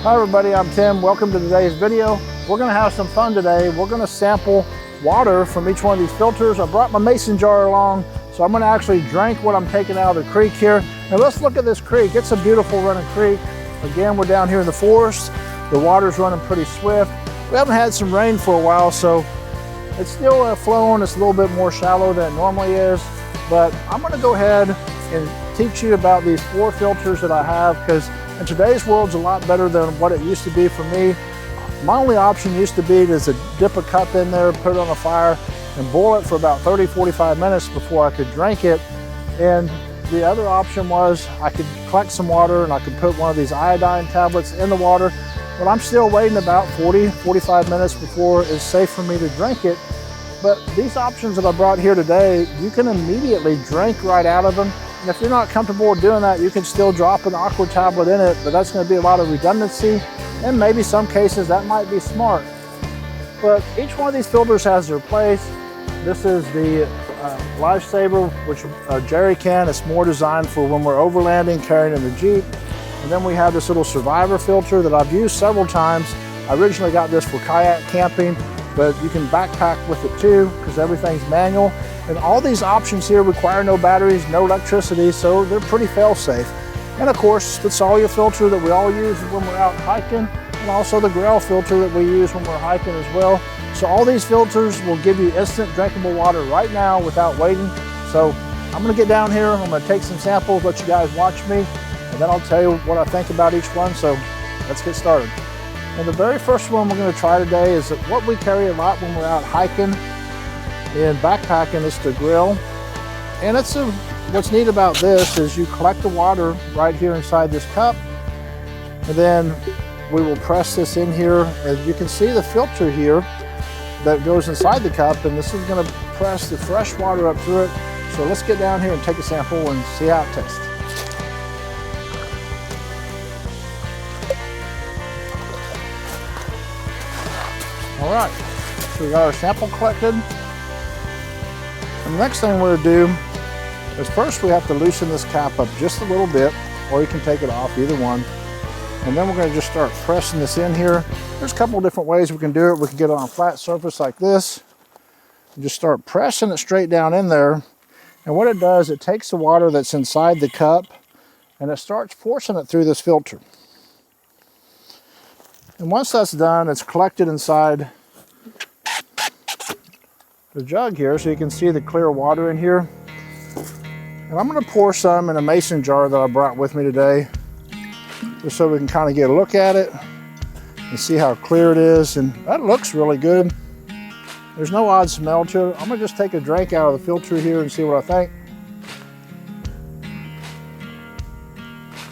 Hi everybody, I'm Tim. Welcome to today's video. We're going to have some fun today. We're going to sample water from each one of these filters. I brought my mason jar along, so I'm going to actually drink what I'm taking out of the creek here. Now let's look at this creek. It's a beautiful running creek. Again, we're down here in the forest. The water's running pretty swift. We haven't had some rain for a while, so it's still flowing. It's a little bit more shallow than it normally is, but I'm going to go ahead and teach you about these 4 filters that I have, because in today's world, it's a lot better than what it used to be for me. My only option used to be to dip a cup in there, put it on a fire, and boil it for about 30-45 minutes before I could drink it. And the other option was I could collect some water and I could put one of these iodine tablets in the water, but I'm still waiting about 40-45 minutes before it's safe for me to drink it. But these options that I brought here today, you can immediately drink right out of them. And if you're not comfortable with doing that, you can still drop an aqua tablet in it, but that's going to be a lot of redundancy, and maybe some cases that might be smart. But each one of these filters has their place. This is the LifeSaver, which a jerry can. It's more designed for when we're overlanding, carrying in the Jeep. And then we have this little Survivor filter that I've used several times. I originally got this for kayak camping, but you can backpack with it too, because everything's manual. And all these options here require no batteries, no electricity, so they're pretty fail-safe. And of course, the Sawyer filter that we all use when we're out hiking, and also the Grayl filter that we use when we're hiking as well. So all these filters will give you instant drinkable water right now without waiting. So I'm gonna get down here, I'm gonna take some samples, let you guys watch me, and then I'll tell you what I think about each one. So let's get started. And the very first one we're gonna try today is what we carry a lot when we're out hiking and backpacking. Is the Grayl. And what's neat about this is you collect the water right here inside this cup, and then we will press this in here, and you can see the filter here that goes inside the cup, and this is going to press the fresh water up through it. So let's get down here and take a sample and see how it tastes. All right, so we got our sample collected. And the next thing we're going to do is first we have to loosen this cap up just a little bit, or you can take it off, either one. And then we're going to just start pressing this in here. There's a couple different ways we can do it. We can get it on a flat surface like this and just start pressing it straight down in there. And what it does, it takes the water that's inside the cup and it starts forcing it through this filter. And once that's done, it's collected inside the jug here, so you can see the clear water in here. And I'm going to pour some in a mason jar that I brought with me today, just so we can kind of get a look at it and see how clear it is. And that looks really good. There's no odd smell to it. I'm going to just take a drink out of the filter here and see what I think.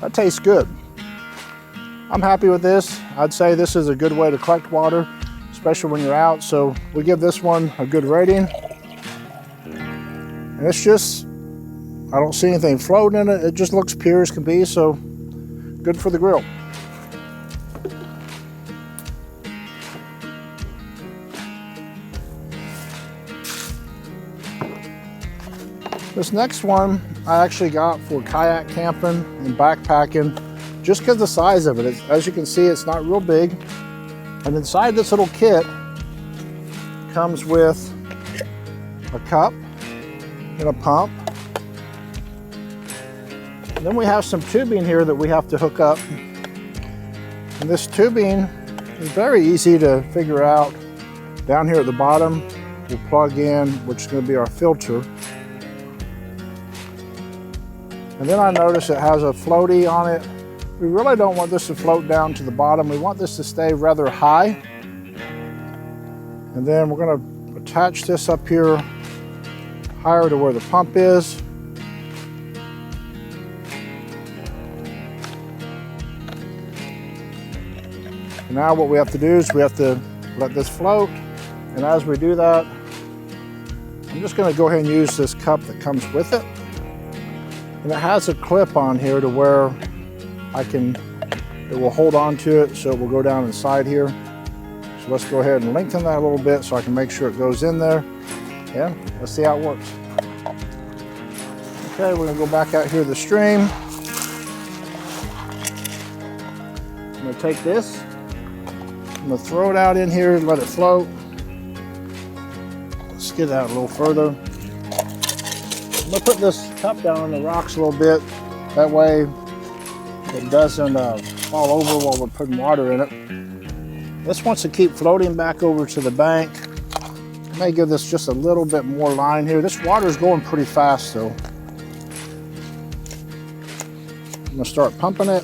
That tastes good. I'm happy with this. I'd say this is a good way to collect water, especially when you're out. So we give this one a good rating. And it's just, I don't see anything floating in it. It just looks pure as can be, so good for the Grayl. This next one I actually got for kayak camping and backpacking, just because the size of it. As you can see, it's not real big. And inside this little kit comes with a cup and a pump. And then we have some tubing here that we have to hook up. And this tubing is very easy to figure out. Down here at the bottom, we'll plug in, which is going to be our filter. And then I notice it has a floaty on it. We really don't want this to float down to the bottom. We want this to stay rather high. And then we're going to attach this up here higher to where the pump is. And now what we have to do is we have to let this float. And as we do that, I'm just going to go ahead and use this cup that comes with it. And it has a clip on here to where it will hold on to it, so it will go down inside here. So let's go ahead and lengthen that a little bit so I can make sure it goes in there. And let's see how it works. Okay, we're gonna go back out here to the stream. I'm gonna take this, I'm gonna throw it out in here and let it float. Let's get it out a little further. I'm gonna put this cup down on the rocks a little bit. That way it doesn't fall over while we're putting water in it. This wants to keep floating back over to the bank. I may give this just a little bit more line here. This water is going pretty fast though. I'm gonna start pumping it.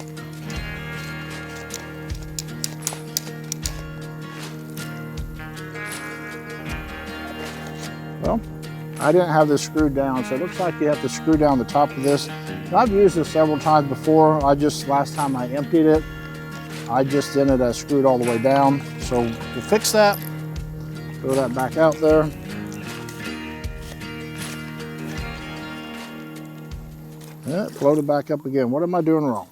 Well, I didn't have this screwed down, so it looks like you have to screw down the top of this. And I've used this several times before. Last time I emptied it, I just didn't screw it all the way down. So we'll fix that. Throw that back out there. Yeah, it floated back up again. What am I doing wrong?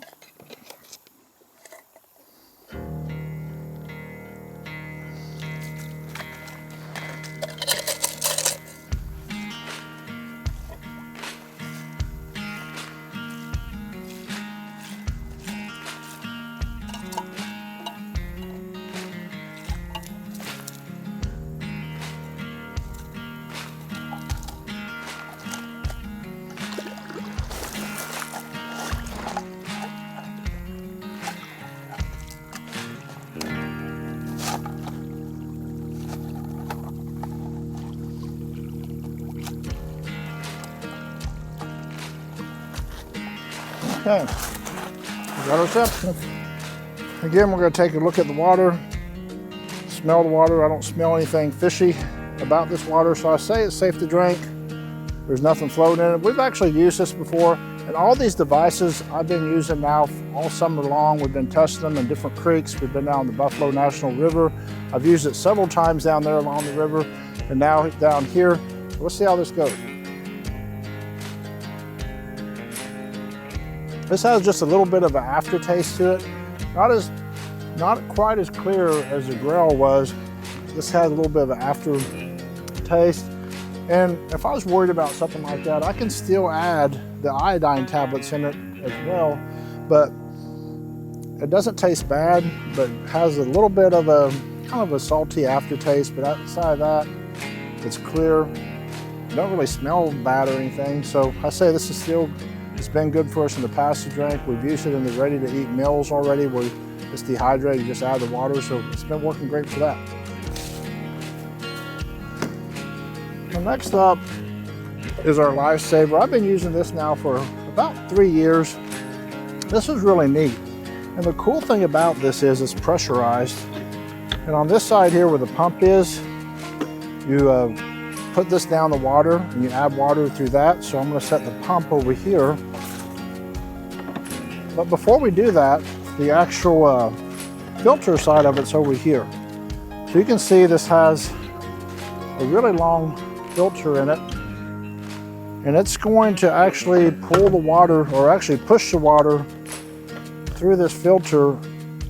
Okay, we got our septum. Again, we're going to take a look at the water, smell the water. I don't smell anything fishy about this water, so I say it's safe to drink. There's nothing floating in it. We've actually used this before, and all these devices I've been using now all summer long. We've been testing them in different creeks. We've been down the Buffalo National River. I've used it several times down there along the river, and now down here. So let's see how this goes. This has just a little bit of an aftertaste to it. Not quite as clear as the Grayl was. This has a little bit of an aftertaste. And if I was worried about something like that, I can still add the iodine tablets in it as well. But it doesn't taste bad, but has a little bit of a kind of a salty aftertaste. But outside of that, it's clear. Don't really smell bad or anything. So I say this is still, it's been good for us in the past to drink. We've used it in the ready-to-eat meals already where it's dehydrated, you just add the water, so it's been working great for that. Well, next up is our LifeSaver. I've been using this now for about 3 years. This is really neat. And the cool thing about this is it's pressurized. And on this side here where the pump is, you put this down the water and you add water through that. So I'm going to set the pump over here. But before we do that, the actual filter side of it's over here. So you can see this has a really long filter in it. And it's going to actually pull the water, or actually push the water through this filter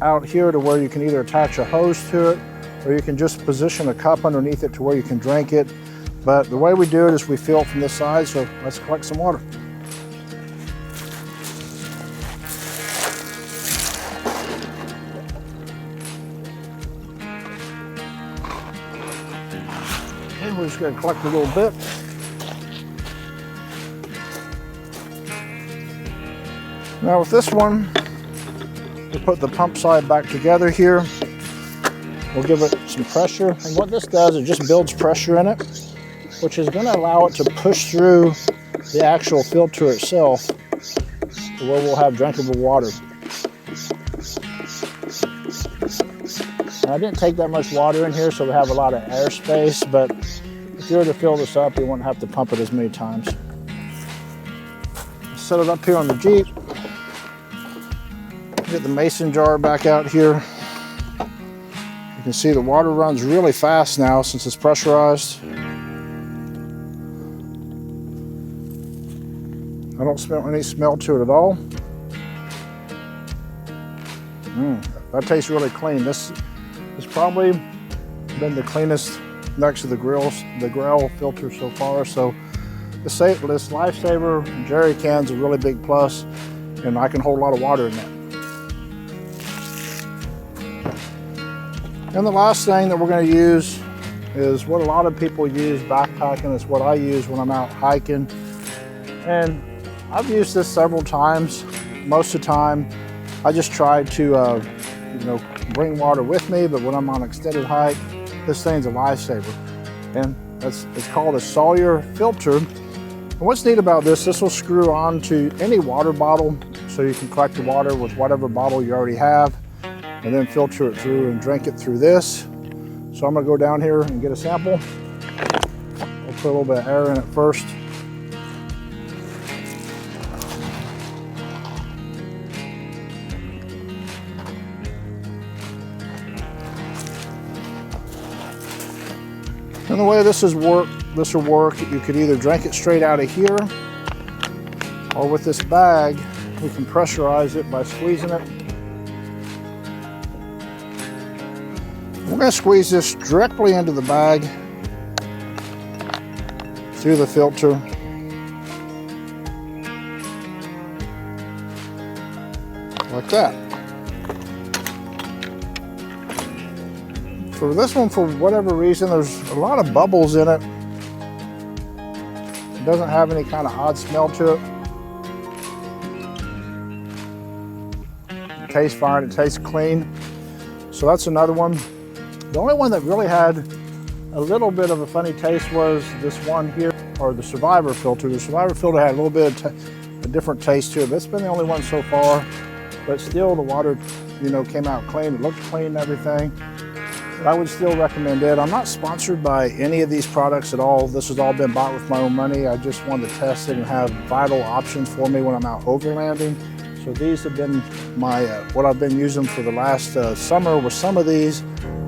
out here to where you can either attach a hose to it, or you can just position a cup underneath it to where you can drink it. But the way we do it is we fill it from this side, so let's collect some water. Okay, we're just going to collect a little bit. Now with this one, we'll put the pump side back together here. We'll give it some pressure. And what this does, it just builds pressure in it, which is going to allow it to push through the actual filter itself to where we'll have drinkable water. And I didn't take that much water in here, so we have a lot of airspace, but if you were to fill this up, you wouldn't have to pump it as many times. Set it up here on the Jeep. Get the mason jar back out here. You can see the water runs really fast now since it's pressurized. I don't smell any smell to it at all. That tastes really clean. This has probably been the cleanest next to the Grayl filter so far. So this LifeSaver jerry can's a really big plus, and I can hold a lot of water in that. And the last thing that we're going to use is what a lot of people use backpacking. It's what I use when I'm out hiking. And I've used this several times. Most of the time, I just try to bring water with me, but when I'm on an extended hike, this thing's a lifesaver. And it's called a Sawyer filter. And what's neat about this will screw on to any water bottle, so you can collect the water with whatever bottle you already have, and then filter it through and drink it through this. So I'm gonna go down here and get a sample. I'll put a little bit of air in it first. And the way this will work, you could either drink it straight out of here, or with this bag, we can pressurize it by squeezing it. We're going to squeeze this directly into the bag through the filter. Like that. For this one, for whatever reason, there's a lot of bubbles in it. It doesn't have any kind of odd smell to it. It tastes fine, it tastes clean. So that's another one. The only one that really had a little bit of a funny taste was this one here, or the Survivor filter. The Survivor filter had a little bit of a different taste to it. That's been the only one so far, but still the water, came out clean. It looked clean and everything. But I would still recommend it. I'm not sponsored by any of these products at all. This has all been bought with my own money. I just wanted to test it and have vital options for me when I'm out overlanding. So these have been my what I've been using for the last summer with some of these,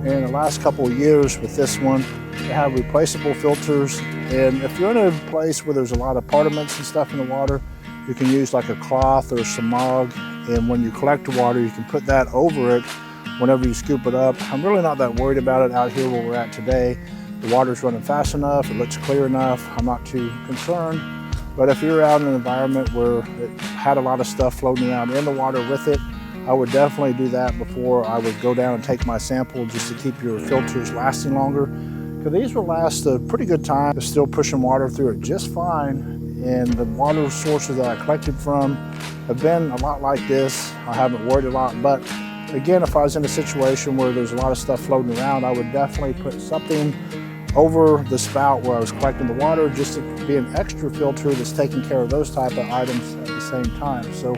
and the last couple of years with this one. They have replaceable filters, and if you're in a place where there's a lot of particulates and stuff in the water, you can use like a cloth or some mug, and when you collect the water, you can put that over it whenever you scoop it up. I'm really not that worried about it out here where we're at today. The water's running fast enough, it looks clear enough, I'm not too concerned. But if you're out in an environment where it had a lot of stuff floating around in the water with it, I would definitely do that before I would go down and take my sample, just to keep your filters lasting longer. Because these will last a pretty good time. It's still pushing water through it just fine. And the water sources that I collected from have been a lot like this. I haven't worried a lot, but again, if I was in a situation where there's a lot of stuff floating around, I would definitely put something over the spout where I was collecting the water, just to be an extra filter that's taking care of those type of items at the same time. So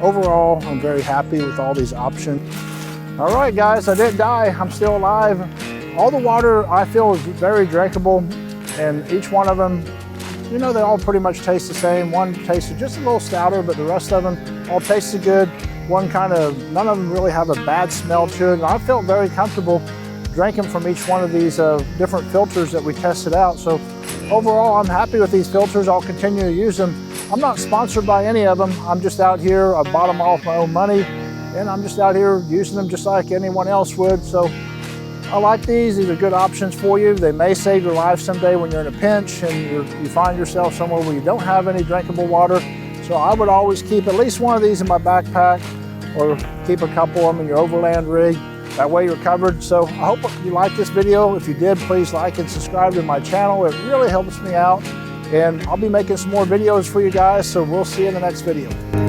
overall, I'm very happy with all these options. All right, guys, I didn't die. I'm still alive. All the water I feel is very drinkable, and each one of them, they all pretty much taste the same. One tasted just a little stouter, but the rest of them all tasted good. None of them really have a bad smell to it. And I felt very comfortable drinking from each one of these different filters that we tested out. So overall, I'm happy with these filters. I'll continue to use them. I'm not sponsored by any of them. I'm just out here. I bought them all with my own money, and I'm just out here using them just like anyone else would. So I like these. These are good options for you. They may save your life someday when you're in a pinch and you find yourself somewhere where you don't have any drinkable water. So I would always keep at least one of these in my backpack, or keep a couple of them in your overland rig. That way you're covered. So I hope you liked this video. If you did, please like and subscribe to my channel. It really helps me out. And I'll be making some more videos for you guys. So we'll see you in the next video.